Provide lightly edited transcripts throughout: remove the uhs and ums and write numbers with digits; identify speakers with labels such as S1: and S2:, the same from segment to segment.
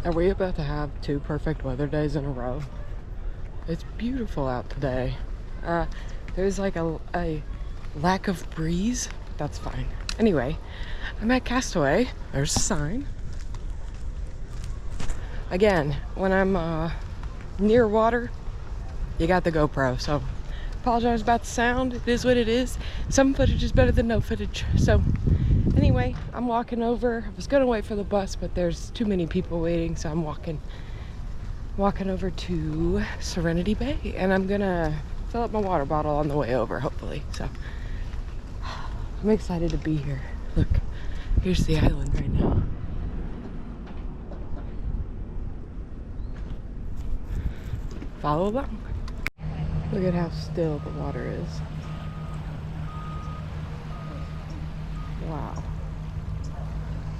S1: Are we about to have 2 perfect weather days in a row? It's beautiful out today. There's like a lack of breeze, but that's fine. Anyway, I'm at Castaway. There's a sign. Again, when I'm near water, you got the GoPro, so apologize about the sound. It is what it is. Some footage is better than no footage. So anyway, I'm walking over. I was gonna wait for the bus, but there's too many people waiting, so I'm walking over to Serenity Bay, and I'm gonna fill up my water bottle on the way over, hopefully. So I'm excited to be here. Look, here's the island right now. Follow along. Look at how still the water is. Wow.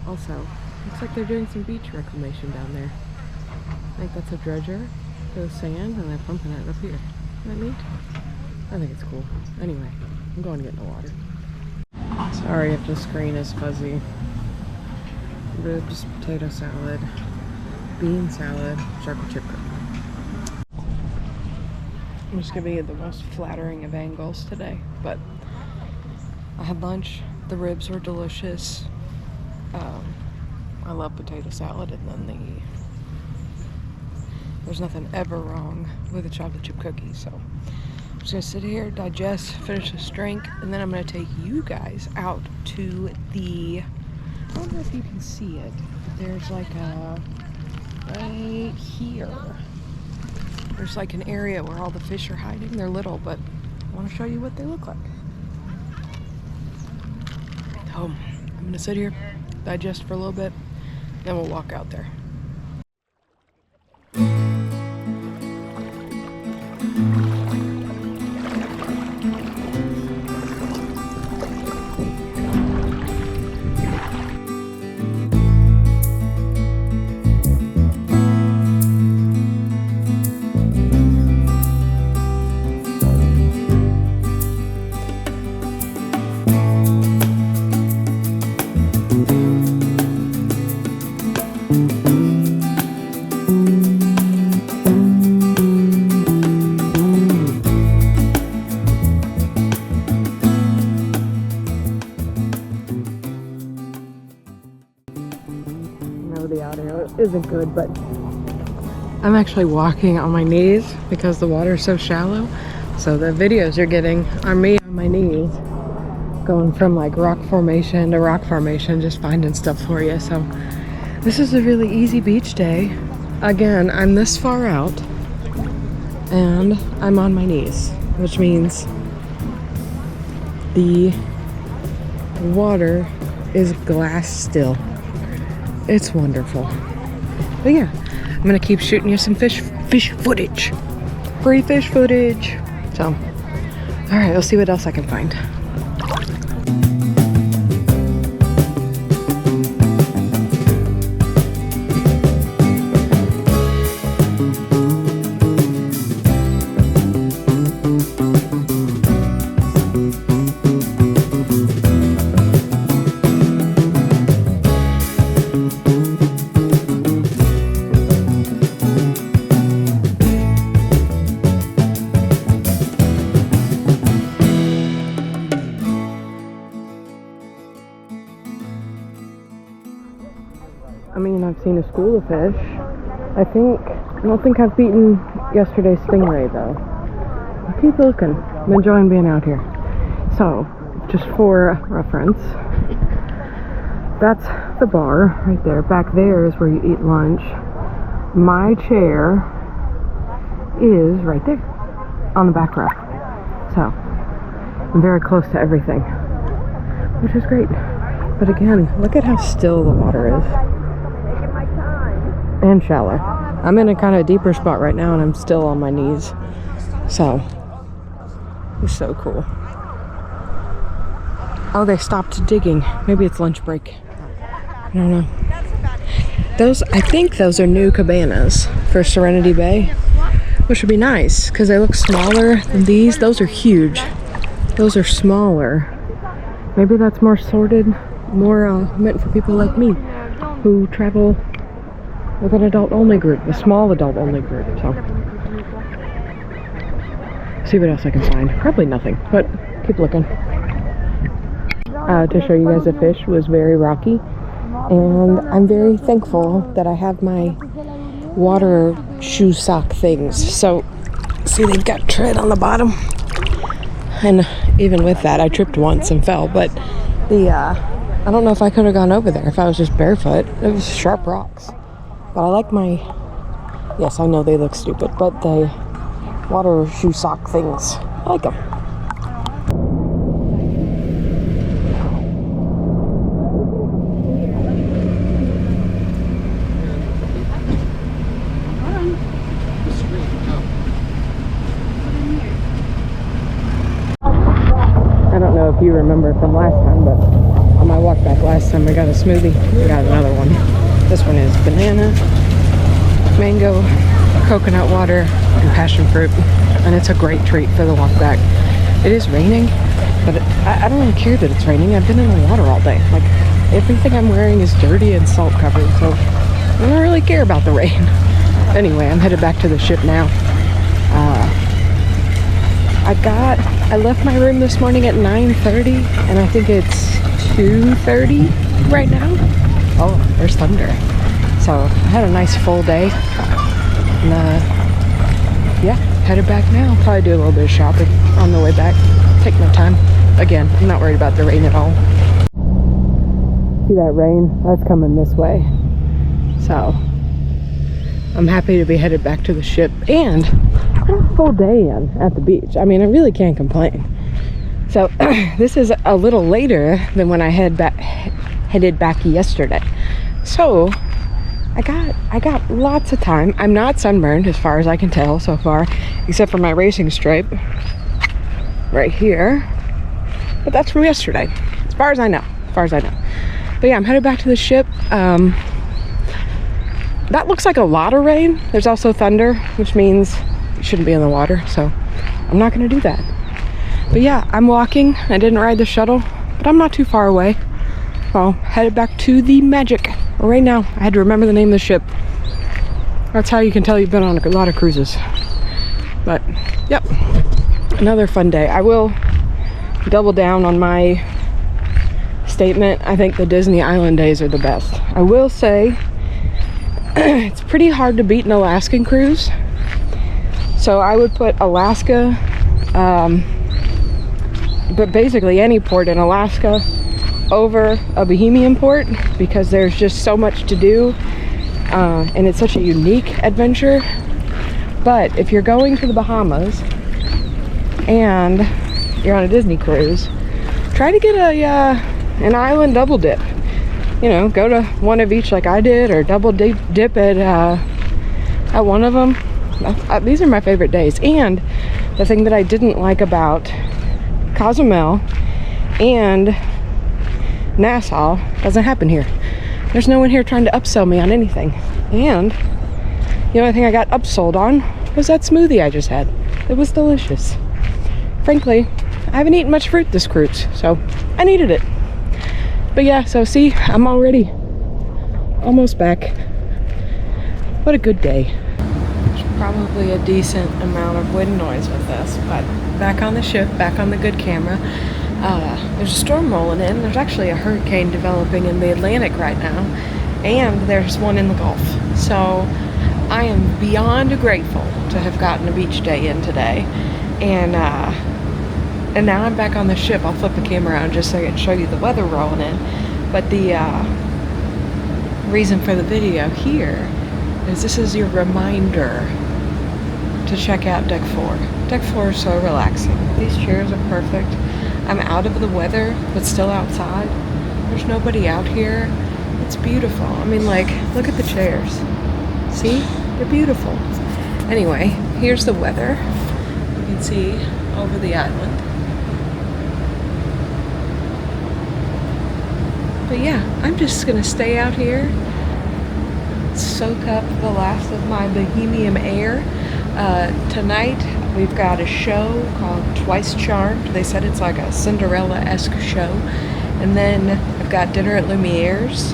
S1: Also, looks like they're doing some beach reclamation down there. I think that's a dredger for the sand, and they're pumping it up here. Isn't that neat? I think it's cool. Anyway, I'm going to get in the water. Sorry if the screen is fuzzy. Ribs, potato salad, bean salad, chocolate chip cookie. I'm just giving you the most flattering of angles today, but I had lunch. The ribs were delicious. I love potato salad, and then there's nothing ever wrong with a chocolate chip cookie. So I'm just gonna sit here, digest, finish this drink, and then I'm gonna take you guys out to the, I don't know if you can see it, but there's like a, right here, there's like an area where all the fish are hiding. They're little, but I want to show you what they look like. So I'm gonna sit here, digest for a little bit, then we'll walk out there. The audio isn't good, but I'm actually walking on my knees because the water is so shallow. So the videos you're getting are me on my knees going from like rock formation to rock formation, just finding stuff for you. So this is a really easy beach day. Again, I'm this far out and I'm on my knees, which means the water is glass still. It's wonderful. But yeah, I'm gonna keep shooting you some fish footage. Free fish footage. So, all right, let's see what else I can find. I mean, I've seen a school of fish. I don't think I've beaten yesterday's stingray though. I'll keep looking. I'm enjoying being out here. So, just for reference, that's the bar right there. Back there is where you eat lunch. My chair is right there on the back row. So, I'm very close to everything, which is great. But again, look at how still the water is. And shallow. I'm in a kind of deeper spot right now and I'm still on my knees. So, it's so cool. Oh, they stopped digging. Maybe it's lunch break. I don't know. I think those are new cabanas for Serenity Bay, which would be nice because they look smaller than these. Those are huge. Those are smaller. Maybe that's more sorted, more meant for people like me who travel with an adult-only group, a small adult-only group, so. See what else I can find. Probably nothing, but keep looking. To show you guys the fish was very rocky, and I'm very thankful that I have my water shoe sock things. So, see, they've got tread on the bottom, and even with that, I tripped once and fell, but I don't know if I could have gone over there if I was just barefoot. It was sharp rocks. But I like my, yes, I know they look stupid, but the water shoe sock things, I like them. I don't know if you remember from last time, but on my walk back last time I got a smoothie. I got another one. This one is banana, mango, coconut water, and passion fruit. And it's a great treat for the walk back. It is raining, but I don't really care that it's raining. I've been in the water all day. Like, everything I'm wearing is dirty and salt covered, so I don't really care about the rain. Anyway, I'm headed back to the ship now. I left my room this morning at 9:30, and I think it's 2:30 right now. Oh, there's thunder. So I had a nice full day, and yeah, headed back now. Probably do a little bit of shopping on the way back. Take my time. Again, I'm not worried about the rain at all. See that rain? That's coming this way. So I'm happy to be headed back to the ship, and a full day in at the beach. I mean, I really can't complain. So this is a little later than when I headed back yesterday. So I got lots of time. I'm not sunburned as far as I can tell so far, except for my racing stripe right here. But that's from yesterday, as far as I know. But yeah, I'm headed back to the ship. That looks like a lot of rain. There's also thunder, which means you shouldn't be in the water, so I'm not gonna do that. But yeah, I'm walking. I didn't ride the shuttle, but I'm not too far away. So headed back to the Magic right now. I had to remember the name of the ship. That's how you can tell you've been on a lot of cruises. But yep, another fun day. I will double down on my statement. I think the Disney Island days are the best. I will say it's pretty hard to beat an Alaskan cruise. So I would put Alaska, but basically any port in Alaska over a Bohemian port, because there's just so much to do, and it's such a unique adventure. But if you're going to the Bahamas and you're on a Disney cruise, try to get an island double dip. You know, go to one of each like I did, or double dip at one of them. These are my favorite days. And the thing that I didn't like about Cozumel and Nassau doesn't happen here. There's no one here trying to upsell me on anything. And the only thing I got upsold on was that smoothie I just had. It was delicious. Frankly, I haven't eaten much fruit this cruise, so I needed it. But yeah, so see, I'm already almost back. What a good day. There's probably a decent amount of wind noise with this, but back on the ship, back on the good camera. There's a storm rolling in. There's actually a hurricane developing in the Atlantic right now, and there's one in the Gulf. So I am beyond grateful to have gotten a beach day in today. And now I'm back on the ship. I'll flip the camera around just so I can show you the weather rolling in. But the reason for the video here is this is your reminder to check out Deck 4. Deck 4 is so relaxing. These chairs are perfect. I'm out of the weather, but still outside. There's nobody out here. It's beautiful. I mean, like, look at the chairs. See? They're beautiful. Anyway, here's the weather. You can see over the island. But yeah, I'm just gonna stay out here, soak up the last of my Bohemian air. Tonight we've got a show called Twice Charmed. They said it's like a Cinderella-esque show. And then I've got dinner at Lumiere's,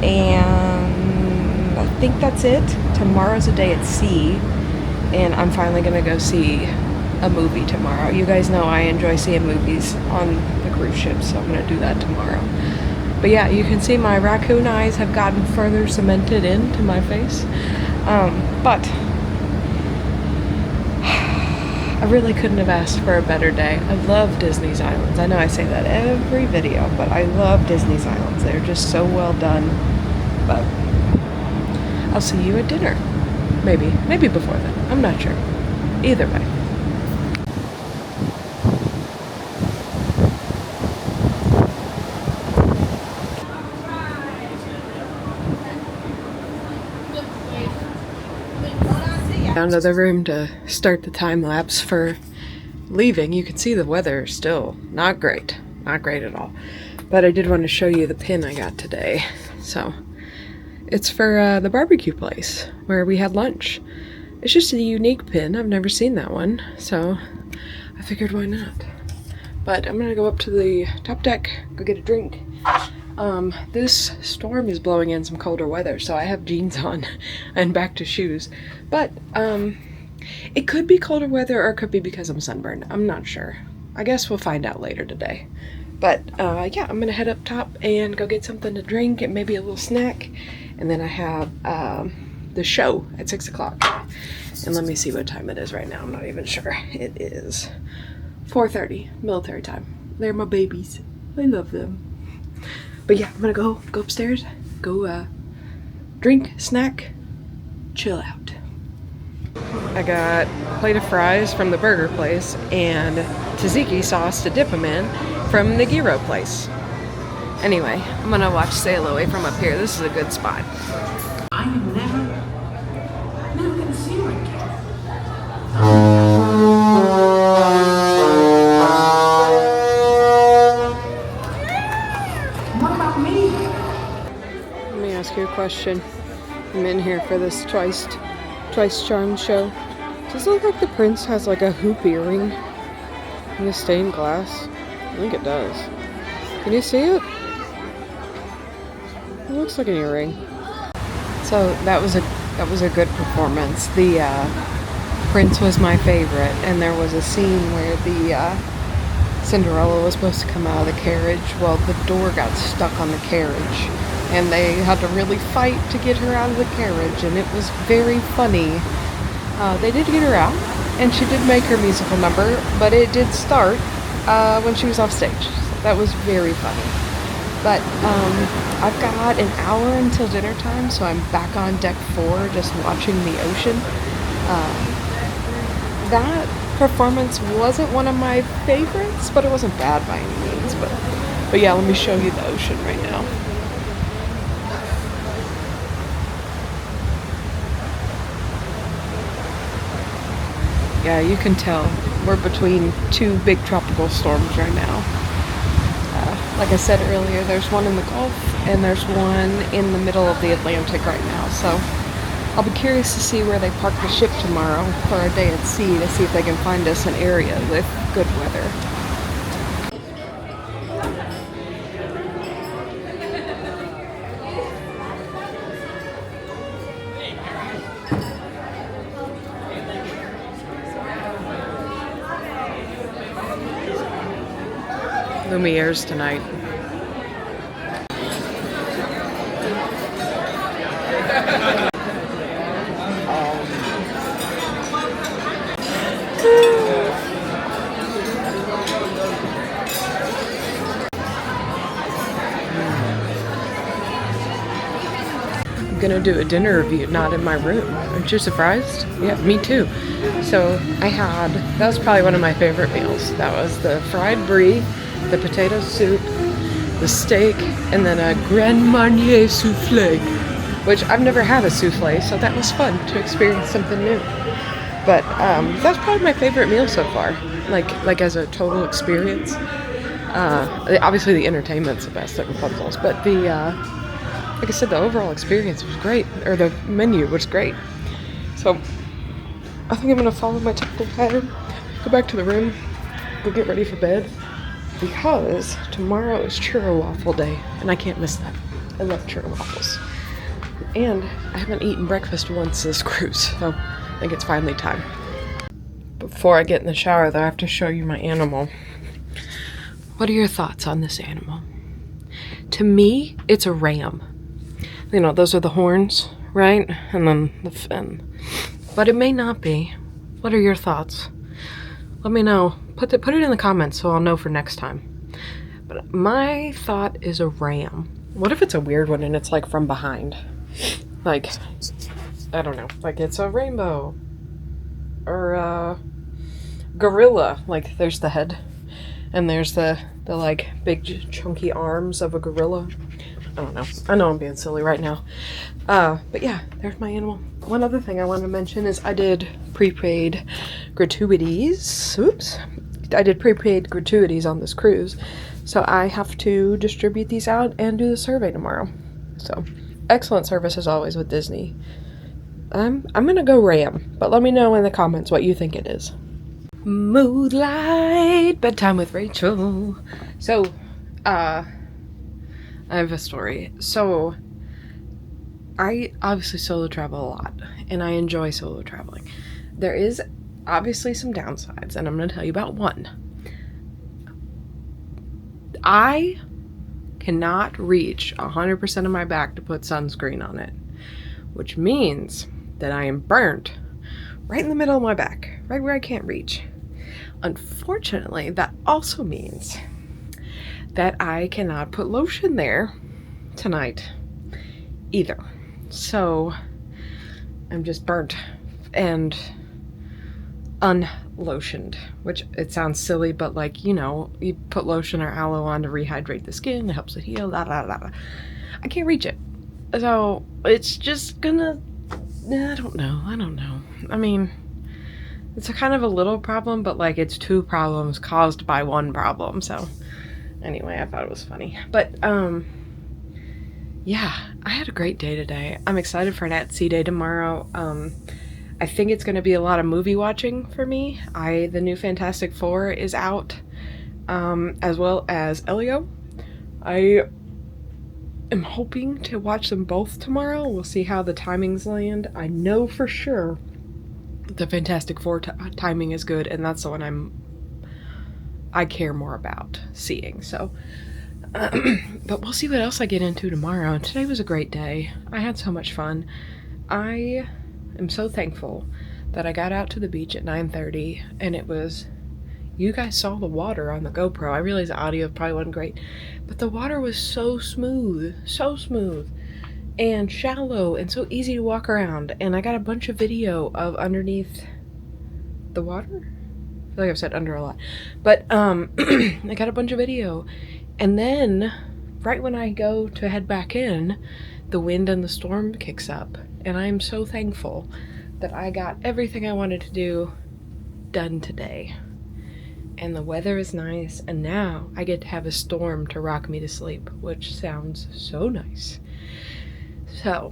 S1: and I think that's it. Tomorrow's a day at sea, and I'm finally gonna go see a movie tomorrow. You guys know I enjoy seeing movies on the cruise ship, so I'm gonna do that tomorrow. But yeah, you can see my raccoon eyes have gotten further cemented into my face. But I really couldn't have asked for a better day. I love Disney's Islands. I know I say that every video, but I love Disney's Islands. They're just so well done. But I'll see you at dinner. Maybe before then. I'm not sure. Either way. Down to the room to start the time lapse for leaving. You can see the weather is still not great at all, but I did want to show you the pin I got today. So it's for the barbecue place where we had lunch. It's just a unique pin. I've never seen that one, so I figured why not. But I'm gonna go up to the top deck, go get a drink. This storm is blowing in some colder weather, so I have jeans on and back to shoes. But it could be colder weather, or it could be because I'm sunburned. I'm not sure. I guess we'll find out later today. But yeah, I'm gonna head up top and go get something to drink and maybe a little snack. And then I have the show at 6 o'clock. And let me see what time it is right now. I'm not even sure. It is 4:30, military time. They're my babies. I love them. But yeah, I'm gonna go upstairs, go drink, snack, chill out. I got a plate of fries from the burger place and tzatziki sauce to dip them in from the gyro place. Anyway, I'm gonna watch Sail Away from up here. This is a good spot.
S2: I'm never gonna see you again. What about me?
S1: Let me ask you a question. I'm in here for this Twice Charmed show. Does it look like the prince has like a hoop earring in the stained glass? I think it does. Can you see it? It looks like an earring. So that was a good performance. The prince was my favorite, and there was a scene where the Cinderella was supposed to come out of the carriage. Well, the door got stuck on the carriage, and they had to really fight to get her out of the carriage, and it was very funny. They did get her out, and she did make her musical number, but it did start when she was off stage. So that was very funny. But I've got an hour until dinner time, so I'm back on deck 4 just watching the ocean. That performance wasn't one of my favorites, but it wasn't bad by any means. But yeah, let me show you the ocean right now. Yeah, you can tell we're between two big tropical storms right now. Like I said earlier, there's one in the Gulf and there's one in the middle of the Atlantic right now. So I'll be curious to see where they park the ship tomorrow for our day at sea, to see if they can find us an area with good weather. Lumiere's tonight. I'm gonna do a dinner review, not in my room. Aren't you surprised? Yeah, me too. So that was probably one of my favorite meals. That was the fried brie, the potato soup, the steak, and then a Grand Marnier souffle, which I've never had a souffle, so that was fun to experience something new. But that's probably my favorite meal so far, like as a total experience. Obviously the entertainment's the best at Rapunzel's, but like I said, the overall experience was great, or the menu was great. So I think I'm gonna follow my typical pattern, go back to the room, go get ready for bed, because tomorrow is churro waffle day, and I can't miss that. I love churro waffles. And I haven't eaten breakfast once this cruise, so I think it's finally time. Before I get in the shower though, I have to show you my animal. What are your thoughts on this animal? To me, it's a ram. You know, those are the horns, right? And then the fin. But it may not be. What are your thoughts? Let me know. Put it in the comments so I'll know for next time. But my thought is a ram. What if it's a weird one and it's like from behind? Like, I don't know. Like it's a rainbow. Or a gorilla. Like there's the head. And there's the like big chunky arms of a gorilla. I don't know. I know I'm being silly right now. But yeah, there's my animal. One other thing I wanted to mention is I did prepaid gratuities. Oops. I did prepaid gratuities on this cruise. So I have to distribute these out and do the survey tomorrow. So excellent service as always with Disney. I'm gonna go ram, but let me know in the comments what you think it is. Moonlight bedtime with Rachel. So, I have a story. So, I obviously solo travel a lot, and I enjoy solo traveling. There is obviously some downsides, and I'm going to tell you about one. I cannot reach 100% of my back to put sunscreen on it, which means that I am burnt right in the middle of my back, right where I can't reach. Unfortunately, that also means that I cannot put lotion there tonight either. So I'm just burnt and unlotioned, which it sounds silly, but like, you know, you put lotion or aloe on to rehydrate the skin, it helps it heal, I can't reach it. So it's just gonna, I don't know. I mean, it's a kind of a little problem, but like it's two problems caused by one problem. So anyway, I thought it was funny. But yeah, I had a great day today. I'm excited for an at-sea day tomorrow. I think it's going to be a lot of movie watching for me. The new Fantastic Four is out, as well as Elio. I am hoping to watch them both tomorrow. We'll see how the timings land. I know for sure the Fantastic Four timing is good, and that's the one I care more about seeing. So, but we'll see what else I get into tomorrow. Today was a great day. I had so much fun. I am so thankful that I got out to the beach at 9:30, and it was, you guys saw the water on the GoPro. I realize the audio probably wasn't great, but the water was so smooth and shallow and so easy to walk around. And I got a bunch of video of underneath the water. I feel like I've said under a lot, but I got a bunch of video. And then right when I go to head back in, the wind and the storm kicks up, and I am so thankful that I got everything I wanted to do done today. And the weather is nice, and now I get to have a storm to rock me to sleep, which sounds so nice. So,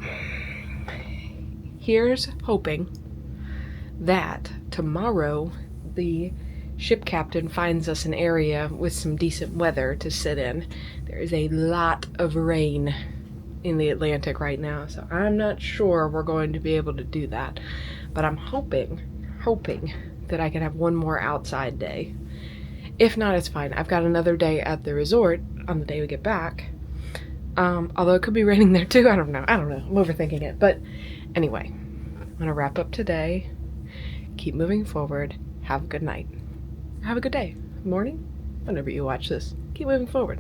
S1: here's hoping that tomorrow the ship captain finds us an area with some decent weather to sit in. There is a lot of rain in the Atlantic right now, so I'm not sure we're going to be able to do that. But I'm hoping that I can have one more outside day. If not, it's fine. I've got another day at the resort on the day we get back. Although it could be raining there too. I don't know. I'm overthinking it. But anyway, I'm going to wrap up today. Keep moving forward. Have a good night. Have a good day. Morning. Whenever you watch this. Keep moving forward.